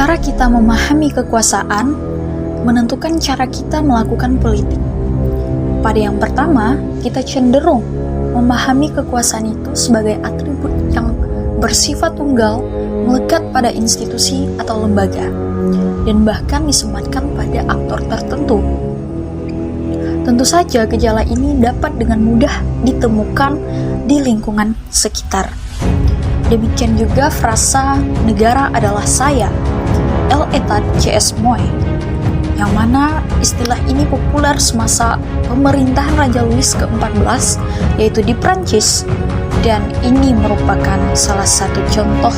Cara kita memahami kekuasaan menentukan cara kita melakukan politik. Pada yang pertama, kita cenderung memahami kekuasaan itu sebagai atribut yang bersifat tunggal, melekat pada institusi atau lembaga, dan bahkan disematkan pada aktor tertentu. Tentu saja gejala ini dapat dengan mudah ditemukan di lingkungan sekitar. Demikian juga frasa negara adalah saya, El Etat C.S. Moy, yang mana istilah ini populer semasa pemerintahan Raja Louis ke-14, yaitu di Prancis, dan ini merupakan salah satu contoh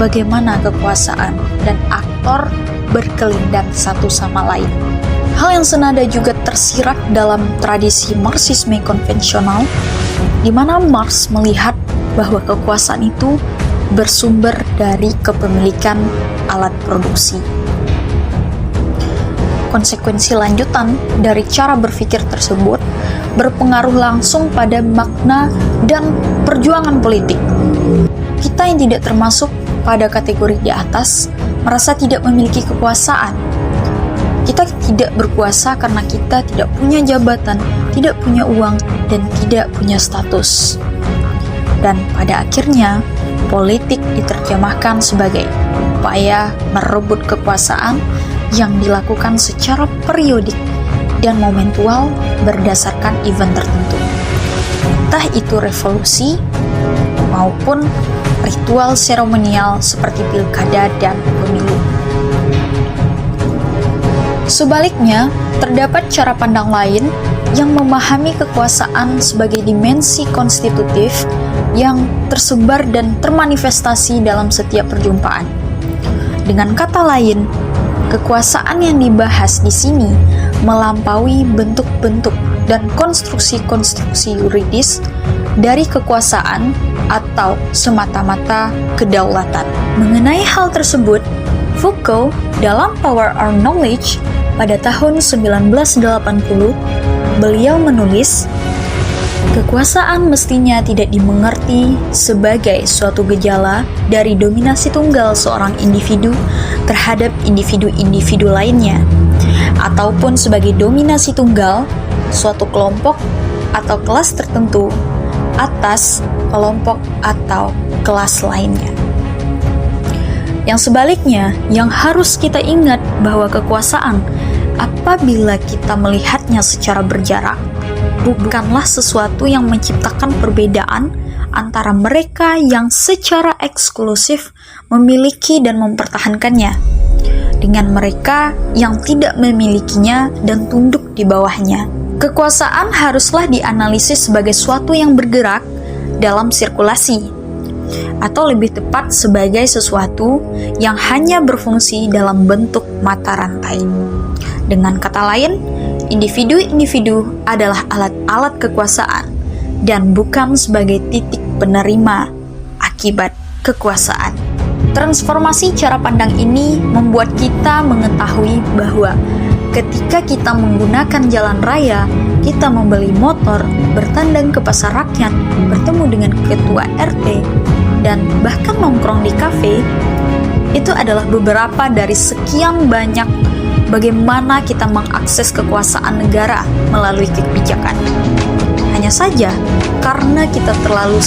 bagaimana kekuasaan dan aktor berkelindan satu sama lain. Hal yang senada juga tersirat dalam tradisi Marxisme konvensional, di mana Marx melihat bahwa kekuasaan itu bersumber dari kepemilikan alat produksi. Konsekuensi lanjutan dari cara berpikir tersebut berpengaruh langsung pada makna dan perjuangan politik. Kita yang tidak termasuk pada kategori di atas merasa tidak memiliki kekuasaan. Kita tidak berkuasa karena kita tidak punya jabatan, tidak punya uang, dan tidak punya status. Dan pada akhirnya, politik diterjemahkan sebagai upaya merebut kekuasaan yang dilakukan secara periodik dan momentual berdasarkan event tertentu. Entah itu revolusi maupun ritual seremonial seperti pilkada dan pemilu. Sebaliknya, terdapat cara pandang lain yang memahami kekuasaan sebagai dimensi konstitutif yang tersebar dan termanifestasi dalam setiap perjumpaan. Dengan kata lain, kekuasaan yang dibahas di sini melampaui bentuk-bentuk dan konstruksi-konstruksi yuridis dari kekuasaan atau semata-mata kedaulatan. Mengenai hal tersebut, Foucault dalam Power or Knowledge pada tahun 1980, beliau menulis, kekuasaan mestinya tidak dimengerti sebagai suatu gejala dari dominasi tunggal seorang individu terhadap individu-individu lainnya, ataupun sebagai dominasi tunggal suatu kelompok atau kelas tertentu atas kelompok atau kelas lainnya. Yang sebaliknya, yang harus kita ingat bahwa kekuasaan, apabila kita melihatnya secara berjarak, bukanlah sesuatu yang menciptakan perbedaan antara mereka yang secara eksklusif memiliki dan mempertahankannya, dengan mereka yang tidak memilikinya dan tunduk di bawahnya. Kekuasaan haruslah dianalisis sebagai suatu yang bergerak dalam sirkulasi, atau lebih tepat sebagai sesuatu yang hanya berfungsi dalam bentuk mata rantai. Dengan kata lain, individu-individu adalah alat-alat kekuasaan dan bukan sebagai titik penerima akibat kekuasaan. Transformasi cara pandang ini membuat kita mengetahui bahwa ketika kita menggunakan jalan raya, kita membeli motor, bertandang ke pasar rakyat, bertemu dengan ketua RT, dan bahkan nongkrong di kafe, itu adalah beberapa dari sekian banyak bagaimana kita mengakses kekuasaan negara melalui kebijakan. Hanya saja, karena kita terlalu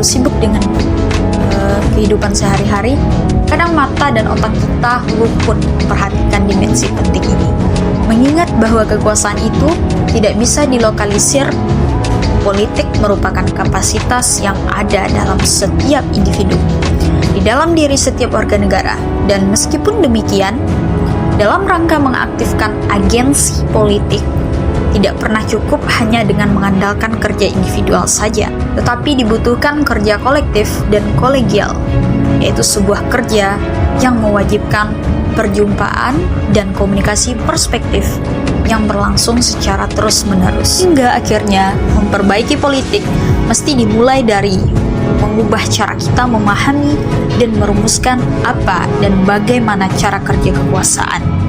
sibuk dengan kehidupan sehari-hari, kadang mata dan otak kita luput memperhatikan dimensi penting ini. Mengingat bahwa kekuasaan itu tidak bisa dilokalisir, politik merupakan kapasitas yang ada dalam setiap individu, di dalam diri setiap warga negara. Dan meskipun demikian, dalam rangka mengaktifkan agensi politik, tidak pernah cukup hanya dengan mengandalkan kerja individual saja, tetapi dibutuhkan kerja kolektif dan kolegial, yaitu sebuah kerja yang mewajibkan perjumpaan dan komunikasi perspektif yang berlangsung secara terus-menerus. Hingga akhirnya, memperbaiki politik mesti dimulai dari mengubah cara kita memahami dan merumuskan apa dan bagaimana cara kerja kekuasaan.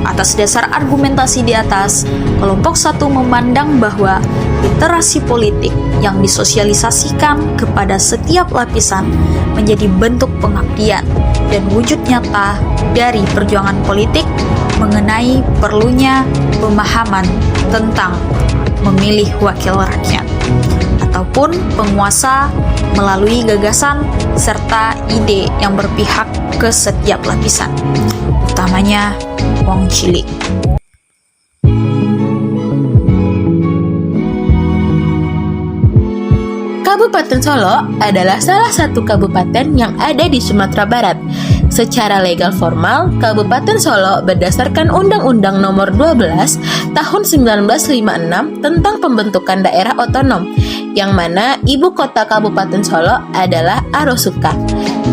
Atas dasar argumentasi di atas, kelompok satu memandang bahwa literasi politik yang disosialisasikan kepada setiap lapisan menjadi bentuk pengabdian dan wujud nyata dari perjuangan politik mengenai perlunya pemahaman tentang memilih wakil rakyat ataupun penguasa melalui gagasan serta ide yang berpihak ke setiap lapisan, utamanya wong cilik. Kabupaten Solo adalah salah satu kabupaten yang ada di Sumatera Barat. Secara legal formal, Kabupaten Solo berdasarkan Undang-Undang Nomor 12 Tahun 1956 tentang pembentukan daerah otonom, yang mana ibu kota Kabupaten Solo adalah Arosuka.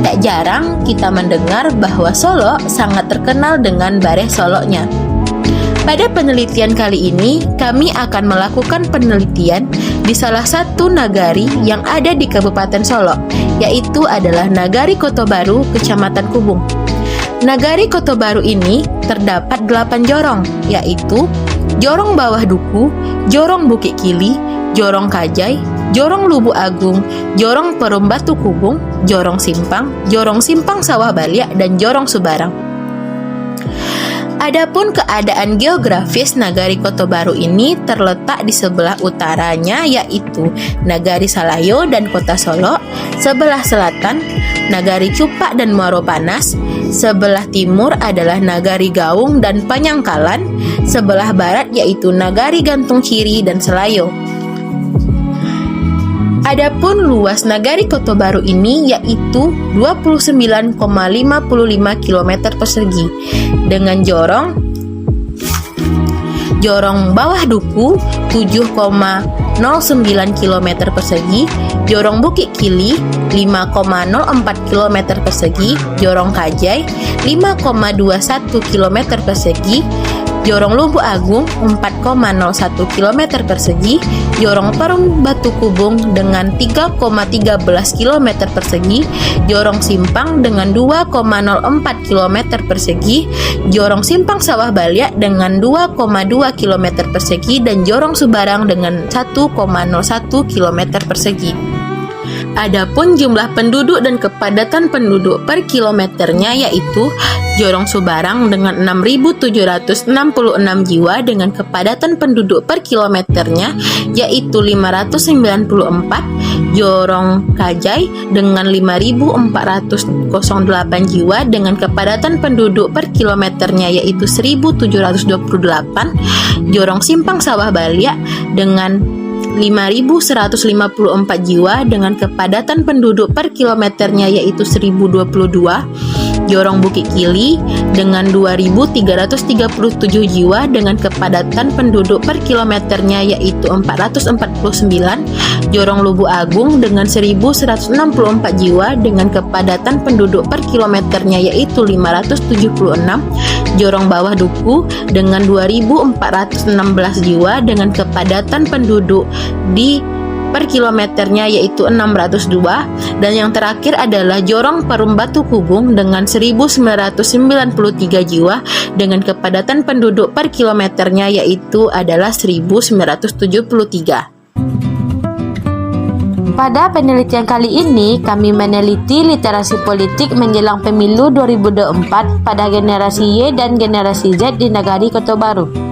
Tak jarang kita mendengar bahwa Solo sangat terkenal dengan Bare Solonya. Pada penelitian kali ini, kami akan melakukan penelitian di salah satu nagari yang ada di Kabupaten Solo, yaitu adalah Nagari Kotobaru, Kecamatan Kubung. Nagari Kotobaru ini terdapat 8 jorong, yaitu Jorong Bawah Duku, Jorong Bukit Kili, Jorong Kajai, Jorong Lubu Agung, Jorong Perum Batu Kubung, Jorong Simpang Sawah Balyak, dan Jorong Subarang. Adapun keadaan geografis Nagari Kotobaru ini terletak di sebelah utaranya yaitu Nagari Salayo dan Kota Solo, sebelah selatan Nagari Cupak dan Muaro Panas, sebelah timur adalah Nagari Gaung dan Panyangkalan, sebelah barat yaitu Nagari Gantung Ciri dan Selayo. Adapun luas Nagari Kotobaru ini yaitu 29,55 km persegi dengan jorong Bawah Duku 7,09 km persegi, Jorong Bukit Kili 5,04 km persegi, Jorong Kajai 5,21 km persegi, Jorong Lubu Agung 4,01 km persegi, Jorong Perum Batu Kubung dengan 3,13 km persegi, Jorong Simpang dengan 2,04 km persegi, Jorong Simpang Sawah Balyak dengan 2,2 km persegi, dan Jorong Subarang dengan 1,01 km persegi. Adapun jumlah penduduk dan kepadatan penduduk per kilometernya yaitu Jorong Subarang dengan 6.766 jiwa dengan kepadatan penduduk per kilometernya yaitu 594, Jorong Kajai dengan 5.408 jiwa dengan kepadatan penduduk per kilometernya yaitu 1.728, Jorong Simpang Sawah Balyak dengan 5.154 jiwa dengan kepadatan penduduk per kilometernya yaitu 1.022, Jorong Bukit Kili dengan 2.337 jiwa dengan kepadatan penduduk per kilometernya yaitu 449, Jorong Lubu Agung dengan 1.164 jiwa dengan kepadatan penduduk per kilometernya yaitu 576, Jorong Bawah Duku dengan 2.416 jiwa dengan kepadatan penduduk di per kilometernya yaitu 602, dan yang terakhir adalah Jorong Perum Batu Kubung dengan 1.993 jiwa dengan kepadatan penduduk per kilometernya yaitu adalah 1.973. Pada penelitian kali ini, kami meneliti literasi politik menjelang pemilu 2024 pada generasi Y dan generasi Z di Nagari Kotobaru.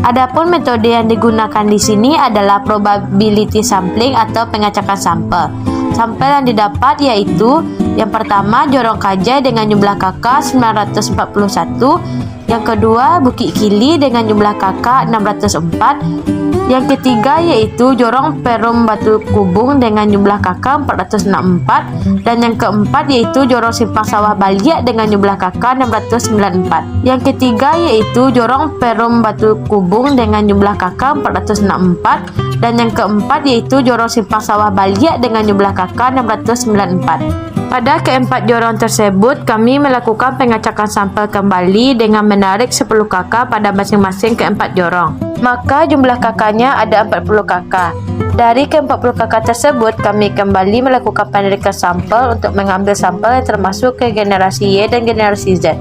Adapun metode yang digunakan di sini adalah probability sampling atau pengacakan sampel. Sampel yang didapat yaitu yang pertama Jorong Kajai dengan jumlah kakak 941, yang kedua Bukit Kili dengan jumlah kakak 604, yang ketiga yaitu Jorong Perum Batu Kubung dengan jumlah kakak 464, dan yang keempat yaitu Jorong Simpang Sawah Balyak dengan jumlah kakak 694. Yang ketiga yaitu Jorong Perum Batu Kubung dengan jumlah kakak 464, dan yang keempat yaitu Jorong Simpang Sawah Balyak dengan jumlah kakak 694. Pada keempat jorong tersebut, kami melakukan pengacakan sampel kembali dengan menarik 10 kakak pada masing-masing keempat jorong. Maka jumlah kakaknya ada 40 kakak. Dari ke-40 kakak tersebut, kami kembali melakukan penarikan sampel untuk mengambil sampel yang termasuk ke generasi Y dan generasi Z.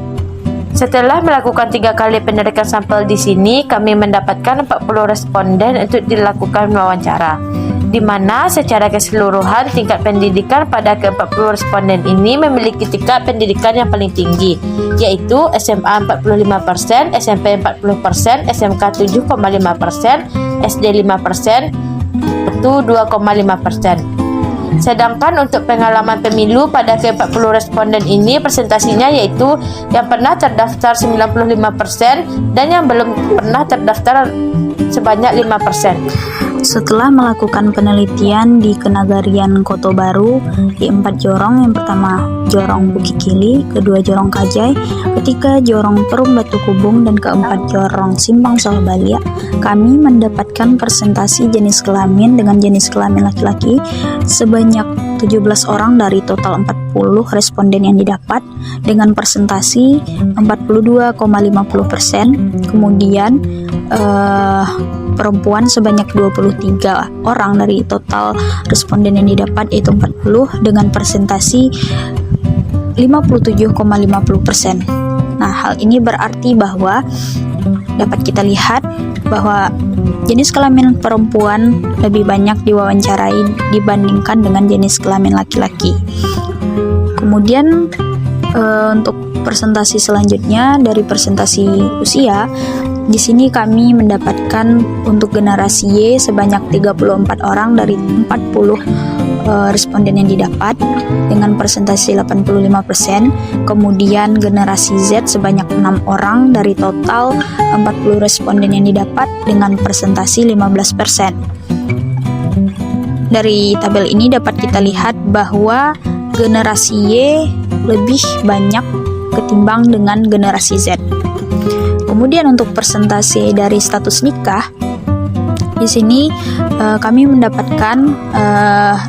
Setelah melakukan 3 kali penarikan sampel di sini, kami mendapatkan 40 responden untuk dilakukan wawancara. di mana secara keseluruhan tingkat pendidikan pada ke-40 responden ini memiliki tingkat pendidikan yang paling tinggi, yaitu SMA 45%, SMP 40%, SMK 7,5%, SD 5%, itu 2,5%. Sedangkan untuk pengalaman pemilu pada ke-40 responden ini presentasinya yaitu yang pernah terdaftar 95% dan yang belum pernah terdaftar sebanyak 5%. Setelah melakukan penelitian di Kenagarian Koto Baru di 4 jorong, yang pertama jorong Bukikili, kedua jorong Kajai, ketiga jorong Perum Batu Kubung, dan keempat jorong Simpang Sawah Balia, kami mendapatkan presentasi jenis kelamin dengan jenis kelamin laki-laki sebanyak 17 orang dari total 40 responden yang didapat dengan presentasi 42,50%. Kemudian perempuan sebanyak 23 orang dari total responden yang didapat, yaitu 40 dengan presentasi 57,50%. Nah, hal ini berarti bahwa dapat kita lihat bahwa jenis kelamin perempuan lebih banyak diwawancarai dibandingkan dengan jenis kelamin laki-laki. Kemudian untuk presentasi selanjutnya dari presentasi usia, di sini kami mendapatkan untuk generasi Y sebanyak 34 orang dari 40 responden yang didapat dengan presentasi 85%. Kemudian generasi Z sebanyak 6 orang dari total 40 responden yang didapat dengan presentasi 15%. Dari tabel ini dapat kita lihat bahwa generasi Y lebih banyak ketimbang dengan generasi Z. Kemudian untuk persentase dari status nikah, di sini kami mendapatkan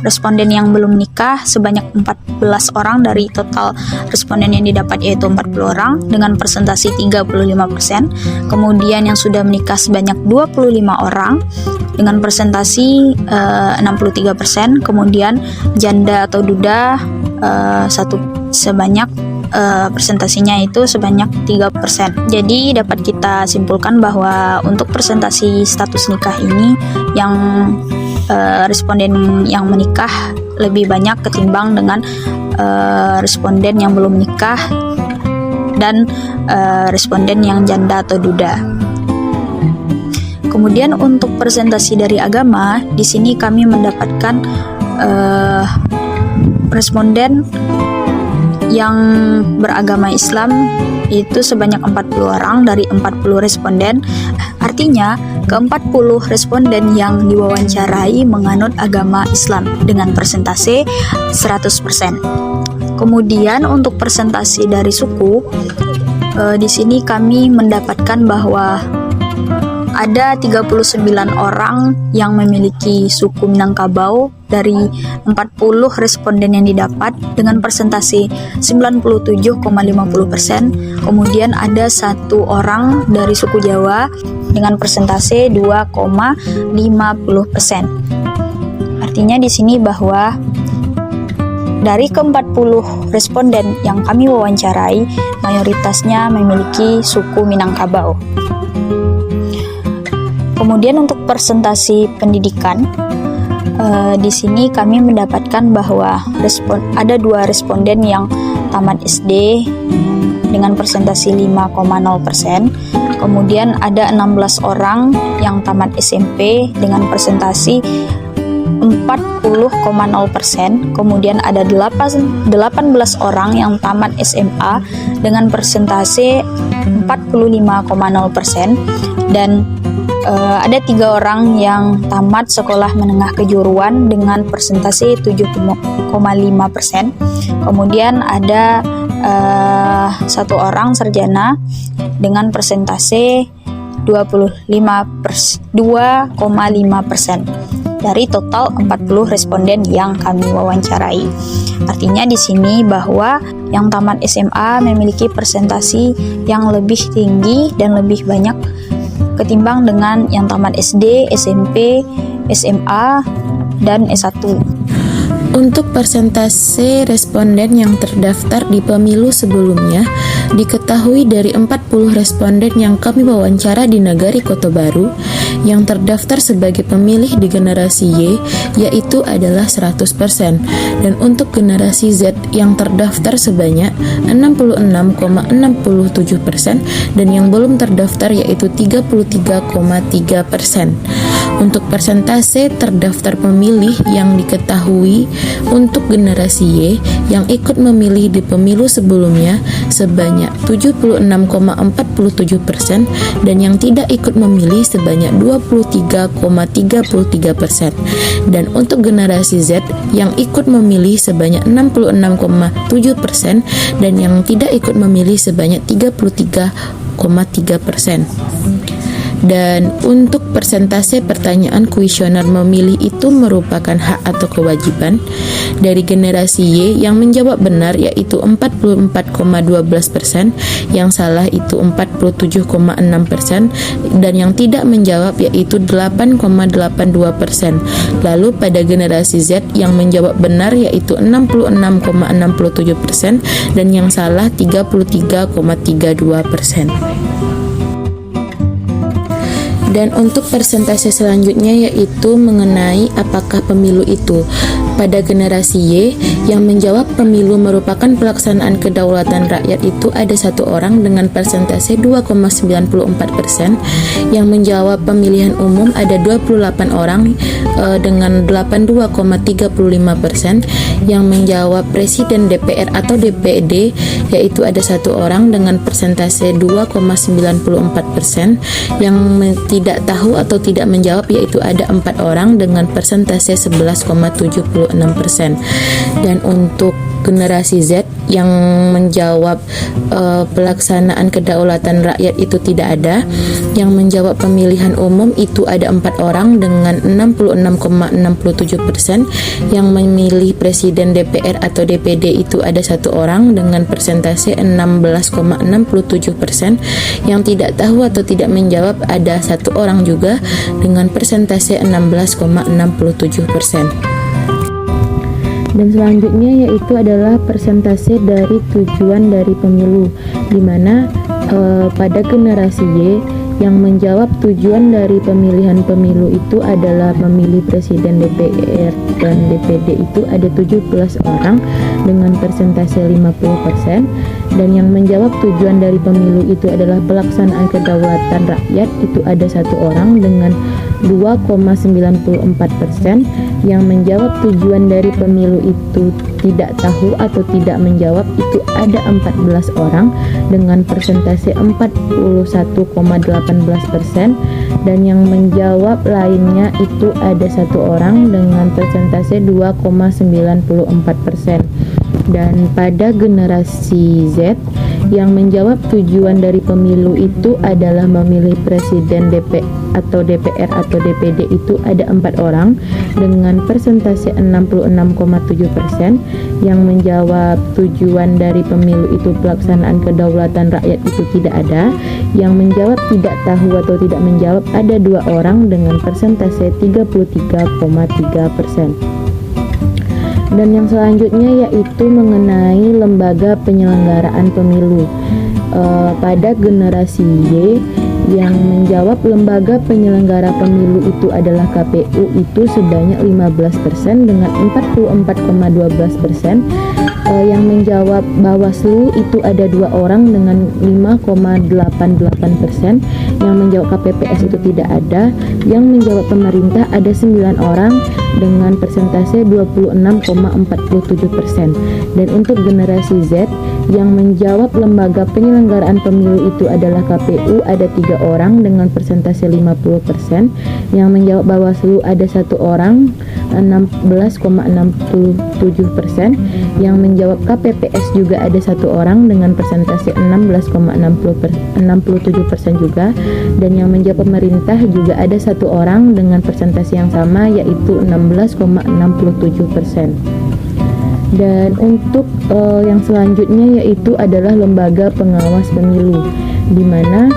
responden yang belum nikah sebanyak 14 orang dari total responden yang didapat, yaitu 40 orang dengan presentasi 35%. Kemudian yang sudah menikah sebanyak 25 orang dengan presentasi 63%. Kemudian janda atau duda sebanyak presentasinya itu sebanyak 3%. Jadi dapat kita simpulkan bahwa untuk presentasi status nikah ini yang responden yang menikah lebih banyak ketimbang dengan responden yang belum menikah dan responden yang janda atau duda. Kemudian untuk presentasi dari agama, di sini kami mendapatkan responden yang beragama Islam itu sebanyak 40 orang dari 40 responden. Artinya ke-40 responden yang diwawancarai menganut agama Islam dengan persentase 100%. Kemudian untuk presentasi dari suku, di sini kami mendapatkan bahwa ada 39 orang yang memiliki suku Minangkabau dari 40 responden yang didapat dengan persentase 97,50%. Kemudian ada 1 orang dari suku Jawa dengan persentase 2,50%. Artinya di sini bahwa dari ke-40 responden yang kami wawancarai, mayoritasnya memiliki suku Minangkabau. Kemudian untuk presentasi pendidikan, di sini kami mendapatkan bahwa ada 2 responden yang tamat SD dengan presentasi 5,0%. Kemudian ada 16 orang yang tamat SMP dengan presentasi 40,0%. Kemudian ada 18 orang yang tamat SMA dengan persentase 45,0%, dan ada 3 orang yang tamat sekolah menengah kejuruan dengan persentase 7,5%. Kemudian ada 1 orang sarjana dengan persentase 2,5% dari total 40 responden yang kami wawancarai. Artinya di sini bahwa yang tamat SMA memiliki presentasi yang lebih tinggi dan lebih banyak ketimbang dengan yang tamat SD, SMP, SMA, dan S1. Untuk persentase responden yang terdaftar di pemilu sebelumnya, Diketahui dari 40 responden yang kami wawancara di Nagari Kota Baru, yang terdaftar sebagai pemilih di generasi Y yaitu adalah 100%, dan untuk generasi Z yang terdaftar sebanyak 66,67% dan yang belum terdaftar yaitu 33,3%. Untuk persentase terdaftar pemilih yang diketahui untuk generasi Y yang ikut memilih di pemilu sebelumnya sebanyak 76,47% dan yang tidak ikut memilih sebanyak 23,33%. Dan untuk generasi Z yang ikut memilih sebanyak 66,7% dan yang tidak ikut memilih sebanyak 33,3%. Dan untuk persentase pertanyaan kuesioner memilih itu merupakan hak atau kewajiban dari generasi Y yang menjawab benar yaitu 44,12%, yang salah itu 47,6%, dan yang tidak menjawab yaitu 8,82%. Lalu pada generasi Z yang menjawab benar yaitu 66,67% dan yang salah 33,32%. Dan untuk persentase selanjutnya yaitu mengenai apakah pemilu itu. Pada generasi Y yang menjawab pemilu merupakan pelaksanaan kedaulatan rakyat itu ada satu orang dengan persentase 2,94%, yang menjawab pemilihan umum ada 28 orang dengan 82,35%, yang menjawab presiden DPR atau DPD yaitu ada satu orang dengan persentase 2,94%, yang tidak tahu atau tidak menjawab yaitu ada 4 orang dengan persentase 11,76%. Dan untuk generasi Z yang menjawab pelaksanaan kedaulatan rakyat itu tidak ada, yang menjawab pemilihan umum itu ada 4 orang dengan 66,67%, yang memilih presiden DPR atau DPD itu ada satu orang dengan persentase 16,67%, yang tidak tahu atau tidak menjawab ada satu orang juga dengan persentase 16,67%. Dan selanjutnya yaitu adalah persentase dari tujuan dari pemilu, di mana pada generasi Y yang menjawab tujuan dari pemilihan pemilu itu adalah memilih presiden DPR dan DPD itu ada 17 orang dengan persentase 50%, dan yang menjawab tujuan dari pemilu itu adalah pelaksanaan kedaulatan rakyat itu ada satu orang dengan 2,94%, yang menjawab tujuan dari pemilu itu tidak tahu atau tidak menjawab itu ada 14 orang dengan persentase 41,18%, dan yang menjawab lainnya itu ada satu orang dengan persentase 2,94%. Dan pada generasi Z yang menjawab tujuan dari pemilu itu adalah memilih presiden DPR atau DPD itu ada 4 orang dengan persentase 66,7%, yang menjawab tujuan dari pemilu itu pelaksanaan kedaulatan rakyat itu tidak ada, yang menjawab tidak tahu atau tidak menjawab ada 2 orang dengan persentase 33,3%. Dan yang selanjutnya yaitu mengenai lembaga penyelenggaraan pemilu. Pada generasi Y yang menjawab lembaga penyelenggara pemilu itu adalah KPU itu sebanyak 15% dengan 44,12%, yang menjawab Bawaslu itu ada 2 orang dengan 5,88%, yang menjawab KPPS itu tidak ada, yang menjawab pemerintah ada 9 orang dengan persentase 26,47%. Dan untuk generasi Z yang menjawab lembaga penyelenggaraan pemilu itu adalah KPU ada 3 orang dengan persentase 50%, yang menjawab Bawaslu ada 1 orang 16,67%, yang menjawab KPPS juga ada 1 orang dengan persentase 16,67% juga, dan yang menjawab pemerintah juga ada 1 orang dengan persentase yang sama yaitu 16,67%. Dan untuk yang selanjutnya yaitu adalah lembaga pengawas pemilu, di mana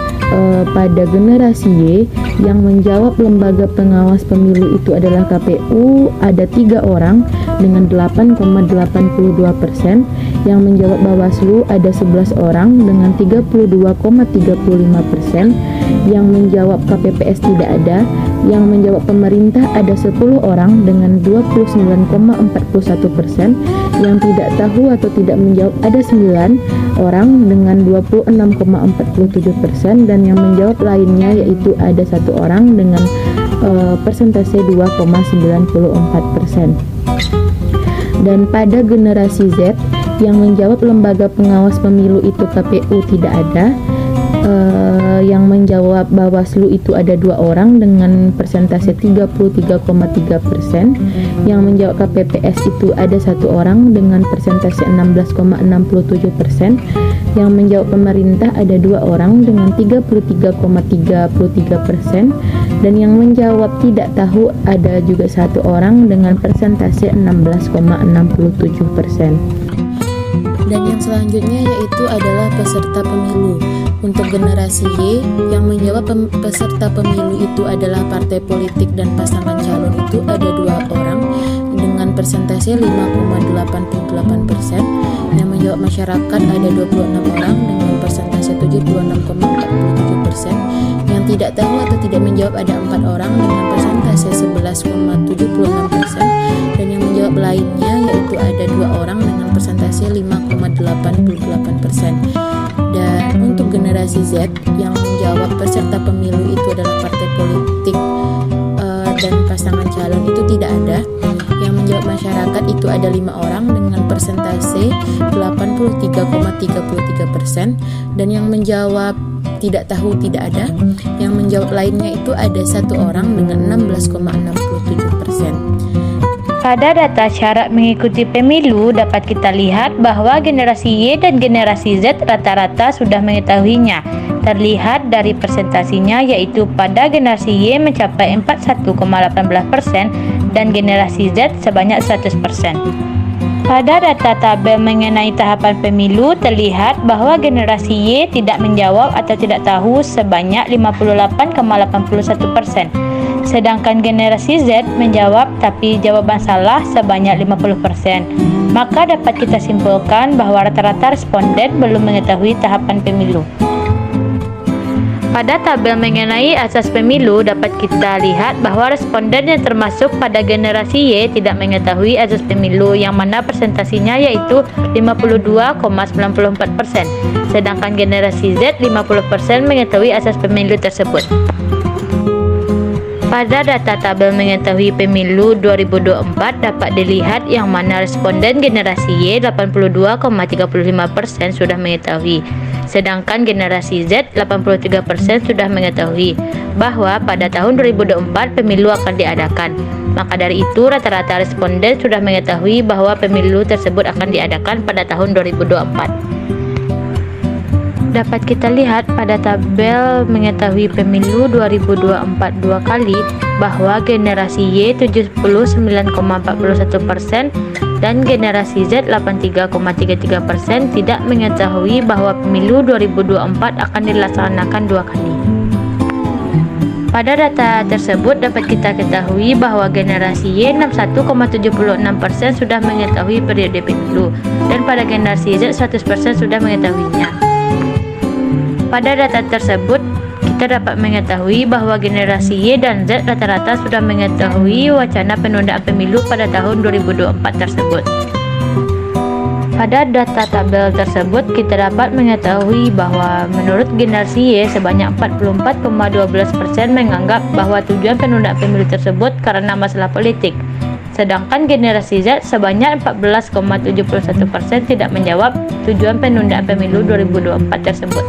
pada generasi Y yang menjawab lembaga pengawas pemilu itu adalah KPU ada 3 orang dengan 8,82%, Yang menjawab Bawaslu ada 11 orang dengan 32,35%. Yang menjawab KPPS tidak ada. Yang menjawab pemerintah ada 10 orang dengan 29,41%. Yang tidak tahu atau tidak menjawab ada 9 orang dengan 26,47%. Dan yang menjawab lainnya yaitu ada 1 orang dengan persentase 2,94%. Dan pada generasi Z yang menjawab lembaga pengawas pemilu itu KPU tidak ada. Yang menjawab Bawaslu itu ada 2 orang dengan persentase 33,3%. Yang menjawab KPPS itu ada 1 orang dengan persentase 16,67%. Yang menjawab pemerintah ada 2 orang dengan 33,33%. Dan yang menjawab tidak tahu ada juga 1 orang dengan persentase 16,67%. Dan yang selanjutnya yaitu adalah peserta pemilu. Untuk generasi Y yang menjawab peserta pemilu itu adalah partai politik dan pasangan calon itu ada 2 orang dengan persentase 5,88%. Yang menjawab masyarakat ada 26 orang dengan persentase 76,47%. Yang tidak tahu atau tidak menjawab ada 4 orang dengan persentase 11,76%. Dan yang menjawab lainnya yaitu ada 2 orang dengan persentase 5,88%. Dan untuk generasi Z yang menjawab peserta pemilu itu adalah partai politik dan pasangan calon itu tidak ada. Yang menjawab masyarakat itu ada 5 orang dengan persentase 83,33%. Dan yang menjawab tidak tahu tidak ada. Yang menjawab lainnya itu ada 1 orang dengan 16,67%. Pada data syarat mengikuti pemilu dapat kita lihat bahwa generasi Y dan generasi Z rata-rata sudah mengetahuinya. Terlihat dari presentasinya yaitu pada generasi Y mencapai 41,18% dan generasi Z sebanyak 100%. Pada data tabel mengenai tahapan pemilu terlihat bahwa generasi Y tidak menjawab atau tidak tahu sebanyak 58,81%. Sedangkan generasi Z menjawab tapi jawaban salah sebanyak 50%. Maka dapat kita simpulkan bahwa rata-rata responden belum mengetahui tahapan pemilu. Pada tabel mengenai asas pemilu dapat kita lihat bahwa responden yang termasuk pada generasi Y tidak mengetahui asas pemilu yang mana presentasinya yaitu 52,94%. Sedangkan generasi Z 50% mengetahui asas pemilu tersebut. Pada data tabel mengetahui pemilu 2024 dapat dilihat yang mana responden generasi Y 82,35% sudah mengetahui. Sedangkan generasi Z 83% sudah mengetahui bahwa pada tahun 2024 pemilu akan diadakan. Maka dari itu rata-rata responden sudah mengetahui bahwa pemilu tersebut akan diadakan pada tahun 2024. Dapat kita lihat pada tabel mengetahui pemilu 2024 2 kali bahwa generasi Y 79,41% dan generasi Z 83,33% tidak mengetahui bahwa pemilu 2024 akan dilaksanakan 2 kali. Pada data tersebut dapat kita ketahui bahwa generasi Y 61,76% sudah mengetahui periode pemilu dan pada generasi Z 100% sudah mengetahuinya. Pada data tersebut, kita dapat mengetahui bahwa generasi Y dan Z rata-rata sudah mengetahui wacana penundaan pemilu pada tahun 2024 tersebut. Pada data tabel tersebut, kita dapat mengetahui bahwa menurut generasi Y sebanyak 44,12% menganggap bahwa tujuan penundaan pemilu tersebut karena masalah politik. Sedangkan generasi Z sebanyak 14,71% tidak menjawab tujuan penundaan pemilu 2024 tersebut.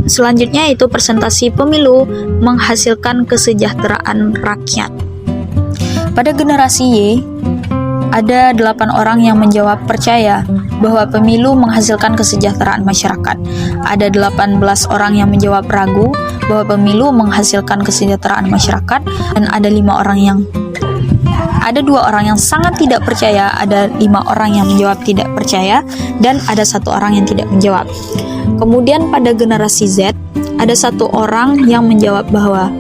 Selanjutnya itu presentasi pemilu menghasilkan kesejahteraan rakyat. Pada generasi Y, ada 8 orang yang menjawab percaya bahwa pemilu menghasilkan kesejahteraan masyarakat. Ada 18 orang yang menjawab ragu bahwa pemilu menghasilkan kesejahteraan masyarakat dan ada 2 orang yang sangat tidak percaya, ada 5 orang yang menjawab tidak percaya dan ada 1 orang yang tidak menjawab. Kemudian pada generasi Z ada 1 orang yang menjawab bahwa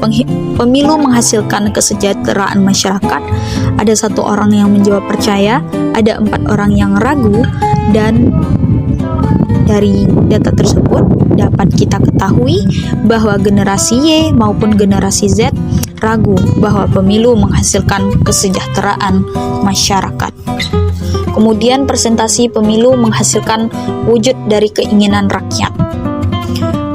pemilu menghasilkan kesejahteraan masyarakat, ada 1 orang yang menjawab percaya, ada 4 orang yang ragu, dan dari data tersebut dapat kita ketahui bahwa generasi Y maupun generasi Z ragu bahwa pemilu menghasilkan kesejahteraan masyarakat. Kemudian presentasi pemilu menghasilkan wujud dari keinginan rakyat.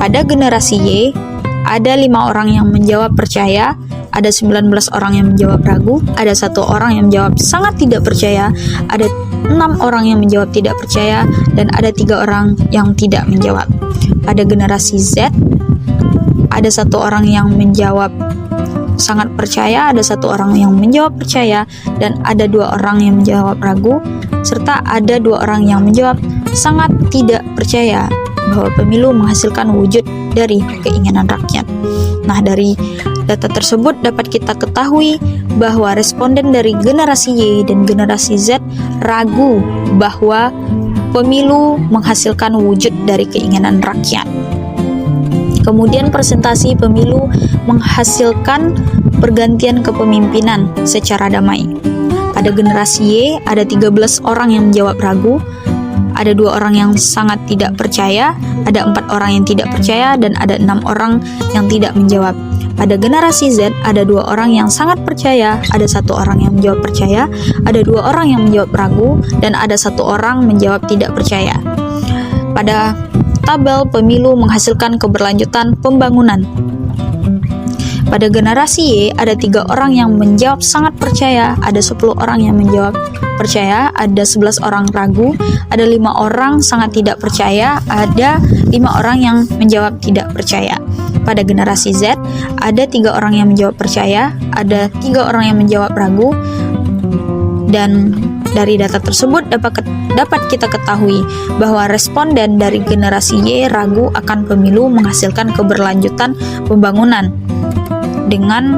Pada generasi Y, ada 5 orang yang menjawab percaya, ada 19 orang yang menjawab ragu, ada 1 orang yang menjawab sangat tidak percaya, ada 6 orang yang menjawab tidak percaya, dan ada 3 orang yang tidak menjawab. Pada generasi Z, ada 1 orang yang menjawab sangat percaya, ada 1 orang yang menjawab percaya, dan ada 2 orang yang menjawab ragu, serta ada 2 orang yang menjawab sangat tidak percaya bahwa pemilu menghasilkan wujud dari keinginan rakyat. Nah, dari data tersebut dapat kita ketahui bahwa responden dari generasi Y dan generasi Z ragu bahwa pemilu menghasilkan wujud dari keinginan rakyat. Kemudian presentasi pemilu menghasilkan pergantian kepemimpinan secara damai. Pada generasi Y ada 13 orang yang menjawab ragu, ada 2 orang yang sangat tidak percaya, ada 4 orang yang tidak percaya, dan ada 6 orang yang tidak menjawab. Pada generasi Z ada 2 orang yang sangat percaya, ada 1 orang yang menjawab percaya, ada 2 orang yang menjawab ragu, dan ada 1 orang menjawab tidak percaya. Pada tabel pemilu menghasilkan keberlanjutan pembangunan. Pada generasi Y ada 3 orang yang menjawab sangat percaya, ada 10 orang yang menjawab percaya, ada 11 orang ragu, ada 5 orang sangat tidak percaya, ada 5 orang yang menjawab tidak percaya. Pada generasi Z ada 3 orang yang menjawab percaya, ada 3 orang yang menjawab ragu, dan dari data tersebut dapat kita ketahui bahwa responden dari generasi Y ragu akan pemilu menghasilkan keberlanjutan pembangunan dengan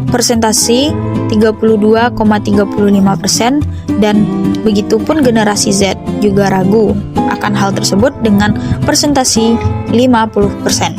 persentase 32,35%, dan begitupun generasi Z juga ragu akan hal tersebut dengan persentase 50%.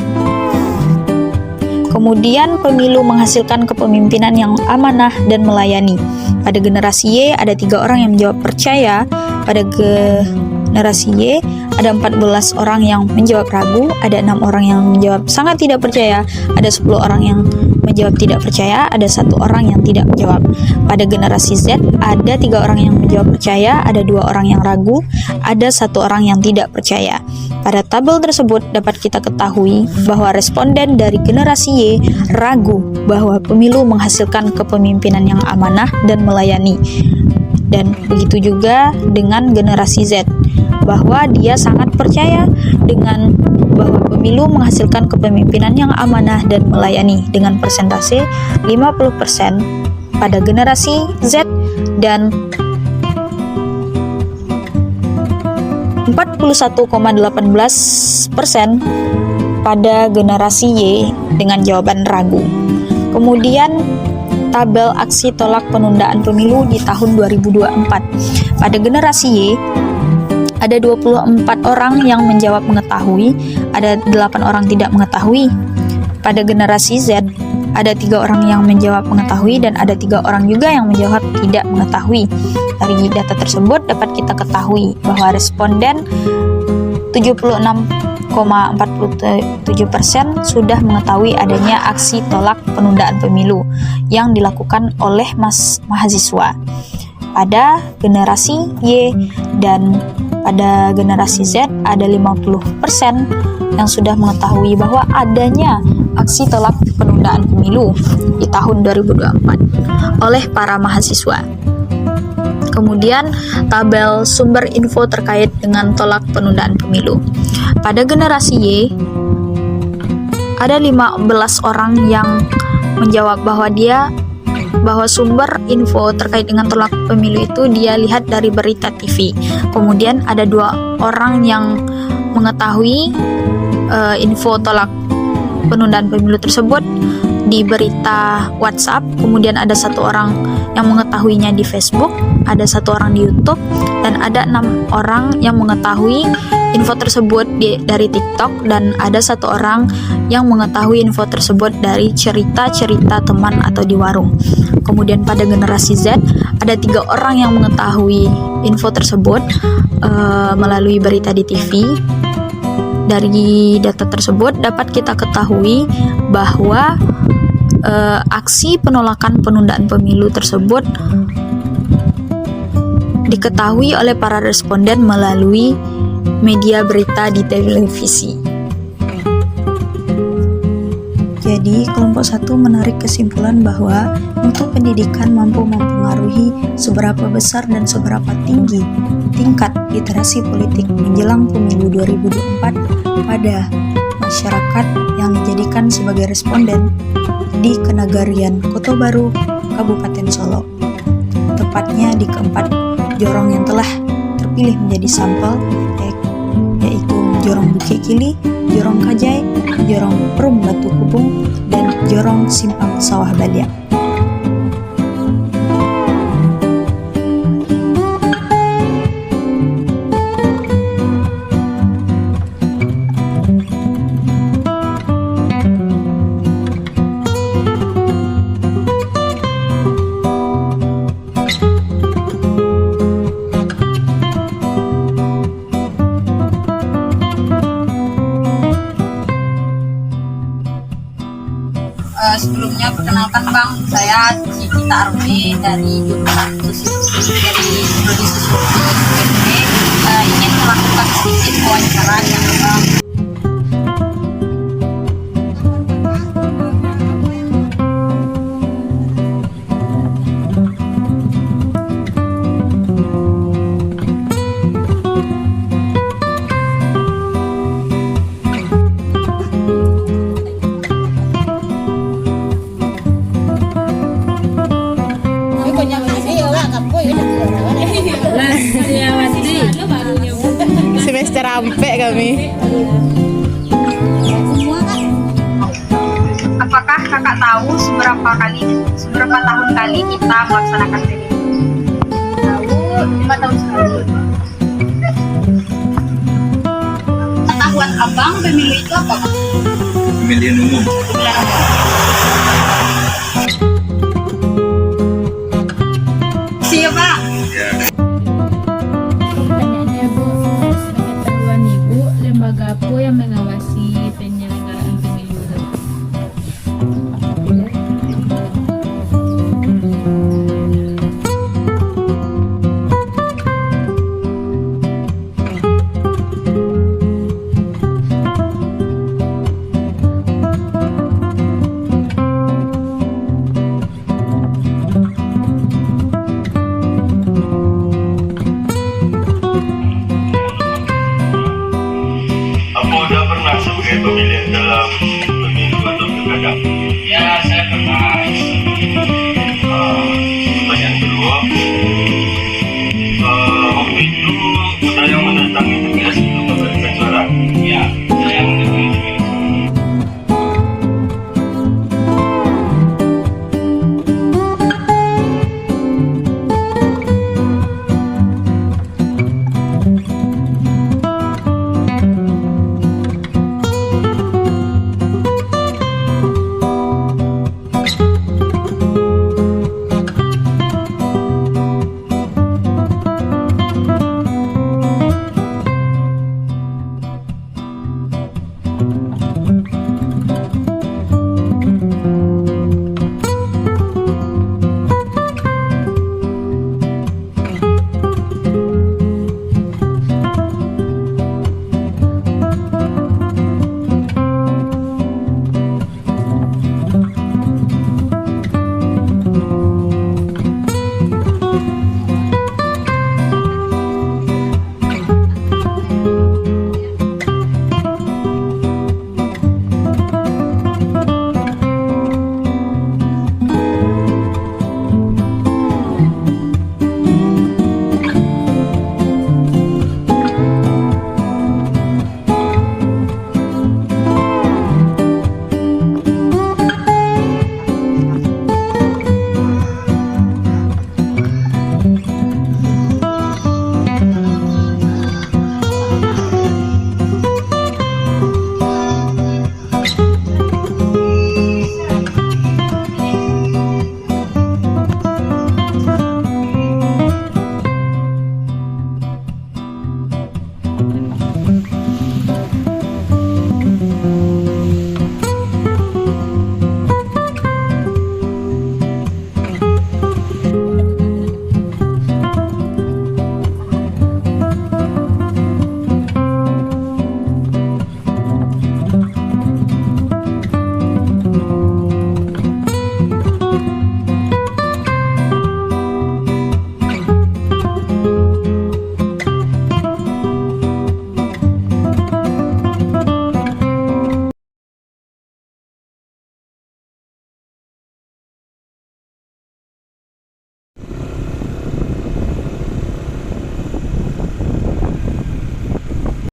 Kemudian pemilu menghasilkan kepemimpinan yang amanah dan melayani. Pada generasi Y ada 3 orang yang menjawab percaya, pada generasi Y ada 14 orang yang menjawab ragu, ada 6 orang yang menjawab sangat tidak percaya, ada 10 orang yang menjawab tidak percaya, ada 1 orang yang tidak menjawab. Pada generasi Z ada 3 orang yang menjawab percaya, ada 2 orang yang ragu, ada 1 orang yang tidak percaya. Pada tabel tersebut dapat kita ketahui bahwa responden dari generasi Y ragu bahwa pemilu menghasilkan kepemimpinan yang amanah dan melayani. Dan begitu juga dengan generasi Z, bahwa dia sangat percaya dengan bahwa pemilu menghasilkan kepemimpinan yang amanah dan melayani dengan persentase 50% pada generasi Z dan 41,18% pada generasi Y dengan jawaban ragu. Kemudian tabel aksi tolak penundaan pemilu di tahun 2024. Pada generasi Y ada 24 orang yang menjawab mengetahui, ada 8 orang tidak mengetahui. Pada generasi Z ada 3 orang yang menjawab mengetahui dan ada 3 orang juga yang menjawab tidak mengetahui. Dari data tersebut dapat kita ketahui bahwa responden 76,47% sudah mengetahui adanya aksi tolak penundaan pemilu yang dilakukan oleh mahasiswa. Pada generasi Y dan pada generasi Z ada 50% yang sudah mengetahui bahwa adanya aksi tolak penundaan pemilu di tahun 2024 oleh para mahasiswa. Kemudian tabel sumber info terkait dengan tolak penundaan pemilu. Pada generasi Y ada 15 orang yang menjawab bahwa sumber info terkait dengan tolak pemilu itu dia lihat dari berita TV. Kemudian ada 2 orang yang mengetahui info tolak penundaan pemilu tersebut di berita WhatsApp. Kemudian ada 1 orang yang mengetahuinya di Facebook, ada 1 orang di YouTube, dan ada 6 orang yang mengetahui info tersebut dari TikTok, dan ada satu orang yang mengetahui info tersebut dari cerita-cerita teman atau di warung. Kemudian pada generasi Z ada 3 orang yang mengetahui info tersebut melalui berita di TV. Dari data tersebut dapat kita ketahui bahwa aksi penolakan penundaan pemilu tersebut diketahui oleh para responden melalui media berita di televisi. Jadi, kelompok 1 menarik kesimpulan bahwa mutu pendidikan mampu mempengaruhi seberapa besar dan seberapa tinggi tingkat literasi politik menjelang pemilu 2024 pada masyarakat yang dijadikan sebagai responden di Kenagarian Kota Baru, Kabupaten Solo. Tepatnya di keempat jorong yang telah terpilih menjadi sampel, yaitu Jorong Bukit Kili, Jorong Kajai, Jorong Perum Batu Kubung, dan Jorong Simpang Sawah Baliak. Sebelumnya perkenalkan Bang, saya Cipta Arumi dari jurusan Prodi Sosiologi UNB, ingin melakukan sedikit wawancara dengan Bang. Semester ampe kami. Apakah kakak tahu seberapa tahun kali kita melaksanakan pemilu? Tahu, 5 tahun sekali. Pengetahuan abang pemilu itu apa, Bang? Pemilihan umum. Siapa? Ya. Pertanyaannya Bu, sepengetahuan Ibu, lembaga apa yang mengawasi penyelenggaraan pemilu? Apa udah pernah sebagai pemilihan dalam